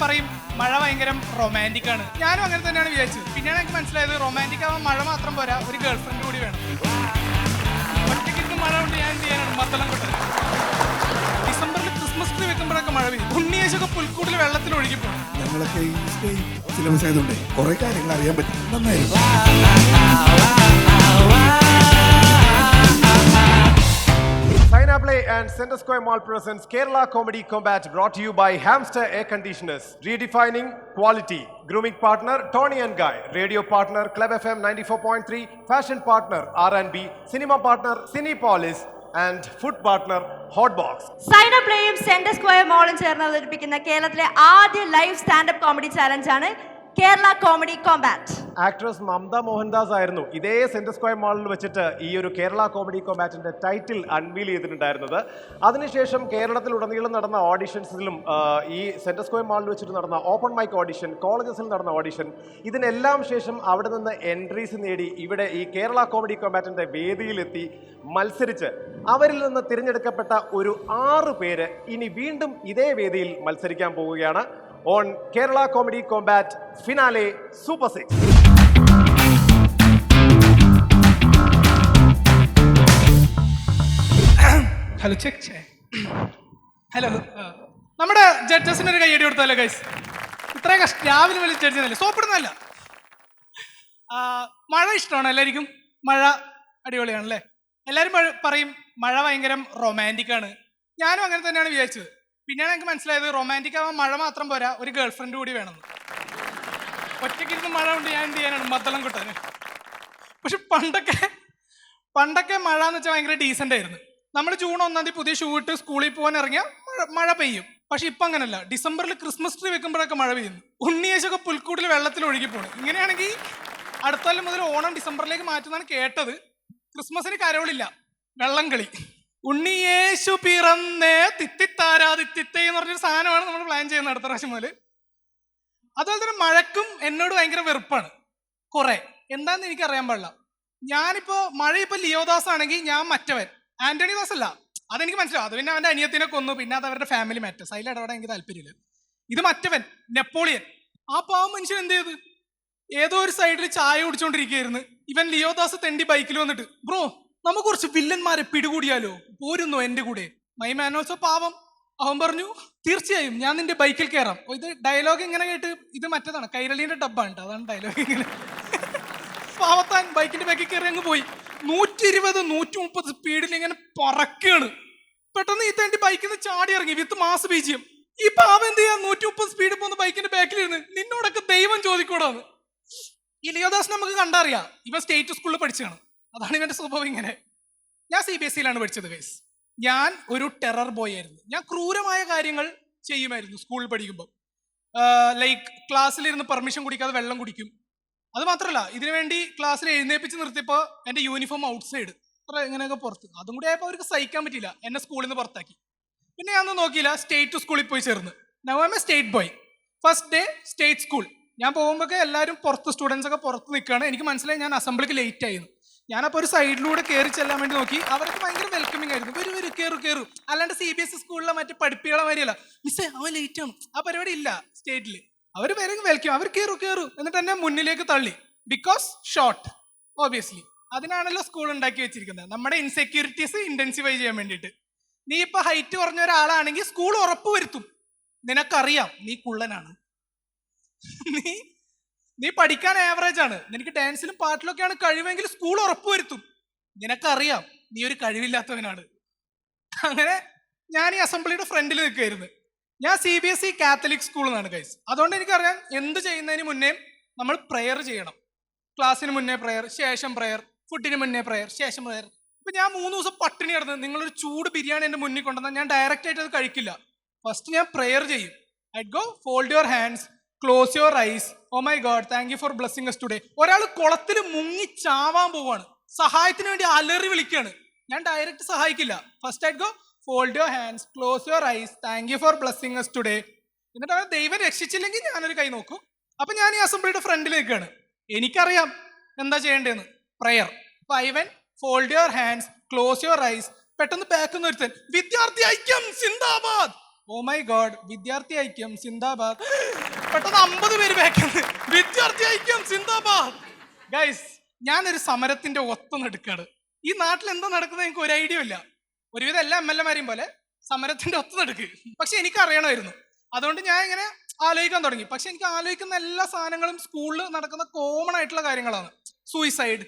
പറയും മഴ ഭയങ്കര റൊമാൻറ്റിക് ആണ്. ഞാനും അങ്ങനെ തന്നെയാണ് വിചാരിച്ചത്. പിന്നെയാണ് എനിക്ക് മനസ്സിലായത് റൊമാൻറ്റിക് ആവാൻ മഴ മാത്രം പോരാ, ഒരു ഗേൾ ഫ്രണ്ട് കൂടി വേണം. ഒറ്റയ്ക്ക് മഴ കൊണ്ട് ഞാൻ എന്ത് ചെയ്യാനാണ് മത്തളം കൊട്ടത്. ഡിസംബറിൽ ക്രിസ്മസ് ട്രീ വെക്കുമ്പോഴൊക്കെ മഴ പെയ്യും. ഉണ്ണിയേശൊക്കെ പുൽക്കൂട്ടിൽ വെള്ളത്തിൽ ഒഴുകി പോകും. ഞങ്ങളൊക്കെ ഈ സിലബസ് ആയതുകൊണ്ട് കുറെ കാര്യങ്ങൾ അറിയാൻ പറ്റും. നന്നായിരുന്നു. Signplay and Center Square Mall presents Kerala Comedy Combat, brought to you by Hamster Air Conditioners. Redefining quality. Grooming partner Tony and Guy. Radio partner Club FM 94.3. Fashion partner R&B. Cinema partner Cinepolis. And food partner Hotbox. സൈനപ്ലേയും centre square മോളും ചേർന്ന് അവതരിപ്പിക്കുന്ന കേരളത്തിലെ ആദ്യ live standup comedy challenge ആണ് Kerala comedy combat. Actress Mamta Mohandas ആയിരുന്നു ഇതേ centre square മാളിൽ വെച്ചിട്ട് ഈ ഒരു കേരള കോമഡി കോമ്പാറ്റിന്റെ ടൈറ്റിൽ അൺവീൽ ചെയ്തിട്ടുണ്ടായിരുന്നത്. അതിനുശേഷം കേരളത്തിലുടനീളം നടന്ന ഓഡിഷൻസിലും ഈ സെന്റർ സ്ക്വയർ മാളിൽ വെച്ചിട്ട് നടന്ന ഓപ്പൺ മൈക്ക് ഓഡിഷൻ, കോളേജസിൽ നടന്ന ഓഡിഷൻ, ഇതിനെല്ലാം ശേഷം അവിടെ നിന്ന് എൻട്രീസ് നേടി ഇവിടെ ഈ കേരള കോമഡി കോമ്പാറ്റിന്റെ വേദിയിലെത്തി മത്സരിച്ച് അവരിൽ നിന്ന് തിരഞ്ഞെടുക്കപ്പെട്ട ഒരു 6 പേര് ഇനി വീണ്ടും ഇതേ വേദിയിൽ മത്സരിക്കാൻ പോവുകയാണ്. On Kerala Comedy Combat Finale Super 6. Hello check. Hello, നമ്മുടെ ജഡ്ജസിന് ഒരു കൈയടി കൊടുത്തല്ലോ ഗൈസ്. ഇത്രയും രാവിലെ വലിയ ജഡ്ജിനല്ലേ, സോപ്പിടുന്നല്ല. മഴ ഇഷ്ടമാണ് എല്ലാവർക്കും. മഴ അടിപൊളിയാണല്ലേ. എല്ലാവരും പറയും മഴ ഭയങ്കര റൊമാൻറ്റിക് ആണ്. ഞാനും അങ്ങനെ തന്നെയാണ് വിചാരിച്ചത്. പിന്നെയാണ് എനിക്ക് മനസ്സിലായത് റൊമാൻറ്റിക് ആവാൻ മഴ മാത്രം പോരാ, ഒരു ഗേൾ ഫ്രണ്ട് കൂടി വേണമെന്ന്. ഒറ്റയ്ക്കിരുന്ന് മഴ കൊണ്ട് ഞാൻ എന്ത് ചെയ്യാനാണ് മത്തളം കൊട്ടാന്. പക്ഷെ പണ്ടൊക്കെ മഴ എന്ന് വെച്ചാൽ ഭയങ്കര ഡീസൻ്റ് ആയിരുന്നു. നമ്മൾ ജൂൺ 1 പുതിയ ഷൂ ഇട്ട് സ്കൂളിൽ പോകാൻ ഇറങ്ങിയാൽ മഴ പെയ്യും. പക്ഷെ ഇപ്പം അങ്ങനല്ല. ഡിസംബറിൽ ക്രിസ്മസ് ട്രീ വെക്കുമ്പോഴൊക്കെ മഴ പെയ്യുന്നു. ഉണ്ണിയേശൊക്കെ പുൽക്കൂട്ടിൽ വെള്ളത്തിൽ ഒഴുകി പോകണം. ഇങ്ങനെയാണെങ്കിൽ അടുത്ത കൊല്ലം മുതൽ ഓണം ഡിസംബറിലേക്ക് മാറ്റുന്നതാണ് കേട്ടത്. ക്രിസ്മസിന് കരോളില്ല, വെള്ളം കളി. ഉണ്ണിയേശു പിറന്നേ തിത്തിത്താരാ തിത്തിത്തേ എന്ന് പറഞ്ഞൊരു സാധനമാണ് നമ്മൾ പ്ലാൻ ചെയ്യുന്നത് അടുത്ത പ്രാവശ്യം മുതൽ. അതുപോലെ തന്നെ മഴക്കും എന്നോട് ഭയങ്കര വെറുപ്പാണ് കുറെ. എന്താന്ന് എനിക്ക് അറിയാൻ പാടില്ല. മഴ ഇപ്പൊ ലിയോദാസ് ആണെങ്കിൽ ഞാൻ മറ്റവൻ ആന്റണി ദാസ് അല്ല. അതെനിക്ക് മനസ്സിലാവും. അത് പിന്നെ അവന്റെ അനിയത്തിനെ കൊന്നു, പിന്നെ അത് അവരുടെ ഫാമിലി മാറ്റേഴ്സ്, അതിൽ ഇടപെടാൻ എനിക്ക് താല്പര്യമില്ല. ഇത് മറ്റവൻ നെപ്പോളിയൻ. ആ പാവം മനുഷ്യൻ എന്ത് ചെയ്ത് ഏതോ ഒരു സൈഡിൽ ചായ കുടിച്ചോണ്ടിരിക്കുകയായിരുന്നു. ഇവൻ ലിയോദാസ് തെണ്ടി ബൈക്കിൽ വന്നിട്ട്, ബ്രോ നമുക്ക് കുറച്ച് വില്ലന്മാരെ പിടികൂടിയാലോ, പോരുന്നോ എന്റെ കൂടെ? മൈ മാനോൾസോ പാവം. അവൻ പറഞ്ഞു തീർച്ചയായും ഞാൻ നിന്റെ ബൈക്കിൽ കയറാം. ഇത് ഡയലോഗ് ഇങ്ങനെ കേട്ട് ഇത് മറ്റേതാണ്, കൈരളീന്റെ ഡബ്ബാണ് കേട്ടോ, അതാണ് ഡയലോഗ്. ഇങ്ങനെ പാവത്താൻ ബൈക്കിന്റെ ബാക്കിൽ കയറി അങ്ങ് പോയി. 120, 130 സ്പീഡിൽ ഇങ്ങനെ പറക്കാണ്. പെട്ടെന്ന് ഈ തേണ്ടി ബൈക്കിൽ നിന്ന് ചാടി ഇറങ്ങി വിത്ത് മാസ് ബീജിയം. ഈ പാവം എന്ത് ചെയ്യാ 130 സ്പീഡിൽ പോകുന്ന ബൈക്കിന്റെ ബാക്കിലിരുന്ന് നിന്നോടൊക്കെ ദൈവം ചോദിക്കൂടാന്ന്. ഈ ലിയോദാസ് നമുക്ക് കണ്ടറിയാം, ഇവ സ്റ്റേറ്റ് സ്കൂളിൽ പഠിച്ചാണ്. അതാണ് ഇവന്റെ സ്വഭാവം ഇങ്ങനെ. ഞാൻ CBSE പഠിച്ചത് ഗൈസ്. ഞാൻ ഒരു ടെറർ ബോയ് ആയിരുന്നു. ഞാൻ ക്രൂരമായ കാര്യങ്ങൾ ചെയ്യുമായിരുന്നു സ്കൂളിൽ പഠിക്കുമ്പോൾ. ലൈക്ക് ക്ലാസ്സിലിരുന്ന് പെർമിഷൻ കുടിക്കാതെ വെള്ളം കുടിക്കും. അത് മാത്രമല്ല, ഇതിനു വേണ്ടി ക്ലാസ്സിൽ എഴുന്നേപ്പിച്ച് നിർത്തിയപ്പോൾ എൻ്റെ യൂണിഫോം ഔട്ട് സൈഡ് ഇങ്ങനെയൊക്കെ പുറത്ത്. അതും കൂടി ആയപ്പോൾ അവർക്ക് സഹിക്കാൻ പറ്റില്ല, എന്നെ സ്കൂളിൽ നിന്ന് പുറത്താക്കി. പിന്നെ ഞാനൊന്നും നോക്കിയില്ല, സ്റ്റേറ്റ് സ്കൂളിൽ പോയി ചേർന്ന്. Now I M A state boy. First day state school. ഞാൻ പോകുമ്പോൾ എല്ലാവരും പുറത്ത്, സ്റ്റുഡൻസ് ഒക്കെ പുറത്ത് നിൽക്കുകയാണ്. എനിക്ക് മനസ്സിലായി ഞാൻ അസംബ്ലിക്ക് ലേറ്റ് ആയിരുന്നു. ഞാനപ്പോൾ ഒരു സൈഡിലൂടെ കയറി ചെല്ലാൻ വേണ്ടി നോക്കി. അവർക്ക് ഭയങ്കര വെൽക്കമിങ് ആയിരുന്നു. വരും കയറു. അല്ലാണ്ട് CBSE സ്കൂളിലെ മറ്റേ പഠിപ്പികളെ മാതിരിയല്ല, മിസ്സേ അവൻ ലേറ്റ് ആണ്, ആ പരിപാടി ഇല്ല സ്റ്റേറ്റിൽ. അവർ വരും വെൽക്കം, അവർ കയറു എന്നിട്ട് എന്നെ മുന്നിലേക്ക് തള്ളി. Because short obviously. അതിനാണല്ലോ സ്കൂൾ ഉണ്ടാക്കി വെച്ചിരിക്കുന്നത്, നമ്മുടെ ഇൻസെക്യൂരിറ്റീസ് ഇന്റൻസിഫൈ ചെയ്യാൻ വേണ്ടിയിട്ട്. നീ ഇപ്പൊ ഹൈറ്റ് കുറഞ്ഞ ഒരാളാണെങ്കിൽ സ്കൂൾ ഉറപ്പ് വരുത്തും നിനക്കറിയാം നീ കുള്ളനാണ്, നീ പഠിക്കാൻ ആവറേജ് ആണ്, നിനക്ക് ഡാൻസിലും പാട്ടിലൊക്കെയാണ് കഴിവെങ്കിൽ സ്കൂൾ ഉറപ്പ് വരുത്തും നിനക്കറിയാം നീ ഒരു കഴിവില്ലാത്തവനാണ്. അങ്ങനെ ഞാൻ ഈ അസംബ്ലിയുടെ ഫ്രണ്ടിൽ നിൽക്കുകയായിരുന്നു. ഞാൻ CBSE കാത്തലിക് സ്കൂളിൽ നിന്നാണ് ഗൈസ്. അതുകൊണ്ട് എനിക്കറിയാം എന്ത് ചെയ്യുന്നതിന് മുന്നേ നമ്മൾ പ്രെയർ ചെയ്യണം. ക്ലാസ്സിന് മുന്നേ പ്രെയർ, ശേഷം പ്രെയർ, ഫുഡിന് മുന്നേ പ്രെയർ, ശേഷം പ്രെയർ. ഇപ്പൊ ഞാൻ 3 ദിവസം പട്ടിണി കിടന്ന് നിങ്ങളൊരു ചൂട് ബിരിയാണി എൻ്റെ മുന്നിൽ കൊണ്ടുവന്നാൽ ഞാൻ ഡയറക്റ്റ് ആയിട്ട് അത് കഴിക്കില്ല. ഫസ്റ്റ് ഞാൻ പ്രെയർ ചെയ്യും. I go fold your hands, close your eyes, oh my God thank you for blessing us today. ഒരാൾ കുളത്തിൽ മുങ്ങി ചാവാൻ പോവാണ്, സഹായത്തിന് വേണ്ടി അലറി വിളിക്കുകയാണ്. ഞാൻ ഡയറക്റ്റ് സഹായിക്കില്ല. First I go fold your hands, close your ice, thank you for blessing us today. എന്നിട്ട് അവൻ ദൈവം രക്ഷിച്ചില്ലെങ്കിൽ ഞാനൊരു കൈ നോക്കും. അപ്പൊ ഞാൻ ഈ അസംബ്ലിയുടെ ഫ്രണ്ടിൽ നിൽക്കുകയാണ്. എനിക്കറിയാം എന്താ ചെയ്യേണ്ടതെന്ന്. പ്രെയർ. അപ്പൊ ഐവൻ fold your hands, close your eyes. പെട്ടെന്ന് ബാക്ക് നിന്ന് ഒരുത്തൻ, വിദ്യാർത്ഥി ഐക്യം സിന്ദാബാദ്, ഓ മൈ ഗോഡ്, വിദ്യാർത്ഥി ഐക്യം സിന്ദാബാദ്. പെട്ടെന്ന് 50 പേര് ബാക്കിയാണ്. വിദ്യാർത്ഥി ഐക്യം സിന്ദാബാദ്. ഗൈസ്, ഞാനൊരു സമരത്തിന്റെ ഒത്തുനടുക്കാണ്. ഈ നാട്ടിൽ എന്താ നടക്കുന്നത് എനിക്ക് ഒരു ഐഡിയ ഇല്ല. ഒരുവിധം എല്ലാ MLA-മാരെയും പോലെ സമരത്തിന്റെ ഒത്തുനടുക്ക്. പക്ഷെ എനിക്ക് അറിയണമായിരുന്നു. അതുകൊണ്ട് ഞാൻ ഇങ്ങനെ ആലോചിക്കാൻ തുടങ്ങി. പക്ഷെ എനിക്ക് ആലോചിക്കുന്ന എല്ലാ സാധനങ്ങളും സ്കൂളിൽ നടക്കുന്ന കോമൺ ആയിട്ടുള്ള കാര്യങ്ങളാണ്. Suicide,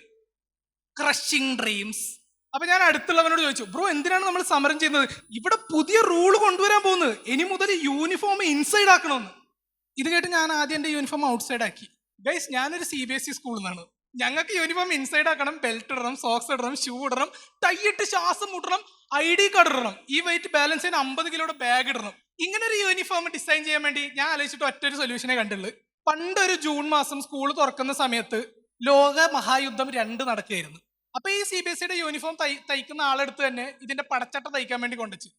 crushing dreams. അപ്പൊ ഞാൻ അടുത്തുള്ളവനോട് ചോദിച്ചു, ബ്രോ എന്തിനാണ് നമ്മൾ സമരം ചെയ്യുന്നത്? ഇവിടെ പുതിയ റൂള് കൊണ്ടുവരാൻ പോകുന്നത്, ഇനി മുതൽ യൂണിഫോം ഇൻസൈഡ് ആക്കണമെന്ന്. ഇത് കേട്ട് ഞാൻ ആദ്യം എന്റെ യൂണിഫോം ഔട്ട്സൈഡ് ആക്കി. ഗൈസ്, ഞാനൊരു CBSE സ്കൂളിൽ നിന്നാണ്. ഞങ്ങൾക്ക് യൂണിഫോം ഇൻസൈഡ് ആക്കണം, ബെൽറ്റ് ഇടണം, സോക്സ് ഇടണം, ഷൂ ഇടണം, ടൈ ഇട്ട് ശ്വാസം മുട്ടണം, ID കാർഡ് ഇടണം, ഈ വെയിറ്റ് ബാലൻസ് ചെയ്യാൻ 50 കിലോയുടെ ബാഗ് ഇടണം. ഇങ്ങനെ ഒരു യൂണിഫോം ഡിസൈൻ ചെയ്യാൻ വേണ്ടി ഞാൻ ആലോചിച്ചിട്ട് ഒറ്റൊരു സൊല്യൂഷനെ കണ്ടുള്ളൂ. പണ്ടൊരു ജൂൺ മാസം സ്കൂൾ തുറക്കുന്ന സമയത്ത് ലോക മഹായുദ്ധം 2 നടക്കുകയായിരുന്നു. അപ്പൊ ഈ CBSE യൂണിഫോം തയ്ക്കുന്ന ആളെടുത്ത് തന്നെ ഇതിന്റെ പടച്ചട്ട തയ്ക്കാൻ വേണ്ടി കൊണ്ടുവച്ചു.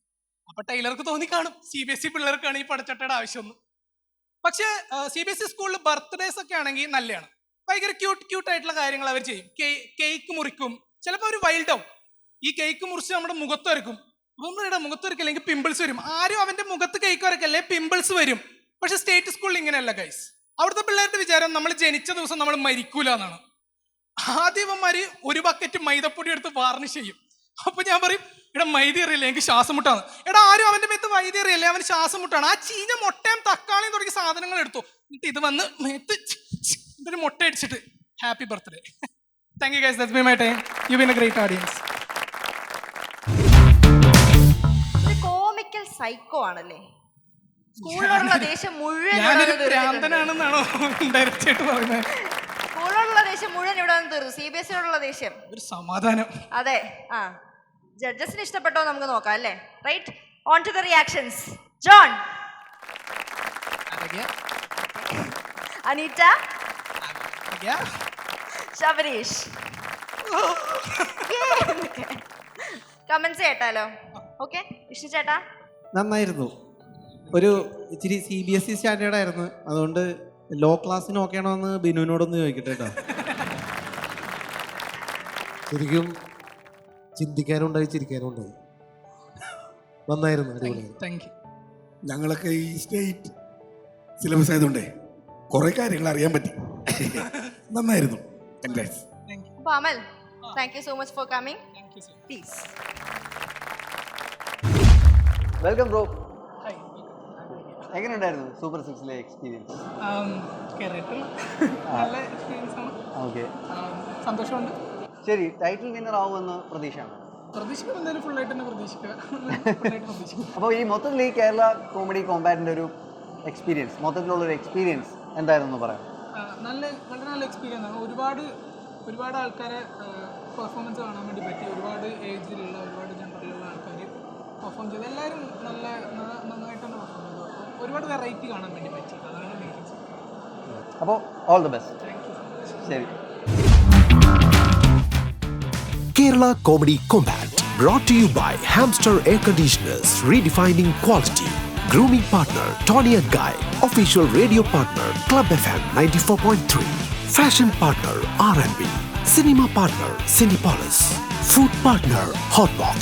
അപ്പൊ ടൈലർക്ക് തോന്നിക്കാണും CBSE പിള്ളേർക്കാണ് ഈ പടച്ചട്ടയുടെ ആവശ്യം. പക്ഷേ CBSE സ്കൂളിൽ ബർത്ത്ഡേസ് ഒക്കെ ആണെങ്കിൽ നല്ലതാണ്. ഭയങ്കര ക്യൂട്ട് ആയിട്ടുള്ള കാര്യങ്ങൾ അവർ ചെയ്യും. കേക്ക് മുറിക്കും, ചിലപ്പോൾ അവർ വൈൽഡ് ആവും. ഈ കേക്ക് മുറിച്ച് നമ്മുടെ മുഖത്ത് വരക്കും. നമ്മളിവിടെ മുഖത്ത് വരക്കില്ലെങ്കിൽ പിമ്പിൾസ് വരും. ആരും അവന്റെ മുഖത്ത് കേക്ക് വരക്കല്ലേ, പിമ്പിൾസ് വരും. പക്ഷെ സ്റ്റേറ്റ് സ്കൂളിൽ ഇങ്ങനെയല്ല ഗൈസ്. അവിടുത്തെ പിള്ളേരുടെ വിചാരം നമ്മൾ ജനിച്ച ദിവസം നമ്മൾ മരിക്കൂല എന്നാണ്. ആദ്യവന്മാര് ഒരു ബക്കറ്റ് മൈദപ്പൊടി എടുത്ത് വാർണിഷ് ചെയ്യും. അപ്പൊ ഞാൻ പറയും, എടാ മൈദ അറിയില്ല, എനിക്ക് ശ്വാസം മുട്ടാണ്. എടാ ആരും അവന്റെ മേത്ത് വൈദ്യ അറിയില്ലേ, അവന് ശ്വാസം മുട്ടാണ്. ആ ചീഞ്ഞ മുട്ടയും തക്കാളിയും തുടങ്ങിയ സാധനങ്ങൾ എടുത്തു. എന്നിട്ട് ഇത് വന്ന് മേത്ത് ഒരു മുട്ട അടിച്ചിട്ട് happy birthday. Thank you guys, that's been my time. You been A great audience. Comical psycho ആണല്ലേ? സ്കൂളിലുള്ള ദേഷ്യം മുഴുവൻ ഞാനൊരു ഭ്രാന്തനാണെന്നാണോ ഡയറക്റ്റ് ആയിട്ട് പറയുന്നത്? സ്കൂളിലുള്ള ദേഷ്യം മുഴുവൻ ഇവിടെ നിന്ന് തീർന്നു. CBSE ദേഷ്യം ഒരു സമാധാനം. അതെ. ജഡ്ജസിന് ഇഷ്ടപ്പെട്ടോ നമുക്ക് നോക്കാം അല്ലേ? Right, on to the reactions. John, Aneeta, Shabareesh. Comments കേട്ടാലോ? ഓക്കെ, വിഷ്ണു ചേട്ടാ. നന്നായിരുന്നു. ഒരു ഇച്ചിരി CBSE സ്റ്റാൻഡേർഡ് ആയിരുന്നു. അതുകൊണ്ട് ലോ ക്ലാസ്സിന് ഓക്കെയാണോ എന്ന് ബിനുവിനോടൊന്ന് ചോദിക്കട്ടെ കേട്ടോ. ശരിക്കും ചിന്തിക്കാനുണ്ടായി, ചിരിക്കാനുണ്ടായി. നന്നായിരുന്നു, അടിപൊളിയായിരുന്നു. Thank you. ഞങ്ങളൊക്കെ ഈ സ്റ്റേറ്റ് സിലബസ് ആയതുകൊണ്ടേ കുറെ കാര്യങ്ങൾ അറിയാൻ പറ്റി. നന്നായിരുന്നു. Congrats. അപ്പൊ Amal, thank you so much for coming. Please. Welcome bro. എങ്ങനെയുണ്ടായിരുന്നു സൂപ്പർ 6-ലെ എക്സ്പീരിയൻസ്? നല്ല എക്സ്പീരിയൻസ് ആണ്. ഓക്കെ, സന്തോഷമുണ്ട്. ശരി, ടൈറ്റിൽ വിന്നർ ആവുമെന്ന് പ്രതീക്ഷയാണ്. പ്രതീക്ഷിക്കും, എന്തായാലും ഫുൾ ആയിട്ട് തന്നെ പ്രതീക്ഷിക്കുക. അപ്പോൾ ഈ മൊത്തത്തിൽ ഈ കേരള കോമഡി കോമ്പാറ്റിൻ്റെ ഒരു എക്സ്പീരിയൻസ്, മൊത്തത്തിലുള്ളൊരു എക്സ്പീരിയൻസ് എന്തായിരുന്നു പറയാം? വളരെ നല്ല എക്സ്പീരിയൻസ് ആണ്. ഒരുപാട് ആൾക്കാരെ പെർഫോമൻസ് കാണാൻ വേണ്ടി പറ്റി. ഒരുപാട് ഏജിലുള്ള, ഒരുപാട് ജനറലുള്ള ആൾക്കാർ പെർഫോം ചെയ്തു. എല്ലാവരും നന്നായിട്ട് തന്നെ പെർഫോം ചെയ്തു. അപ്പോൾ ഒരുപാട് വെറൈറ്റി കാണാൻ വേണ്ടി പറ്റി. അതാണ് മെയിൻ. അപ്പോൾ ഓൾ ദി ബെസ്റ്റ്. ശരി. Kerala Comedy Combat, brought to you by Hamster Air Conditioners, redefining quality. Grooming partner Tony & Guy. Official radio partner Club FM 94.3. Fashion partner R&B. Cinema partner Cinepolis. Food partner Hotbox.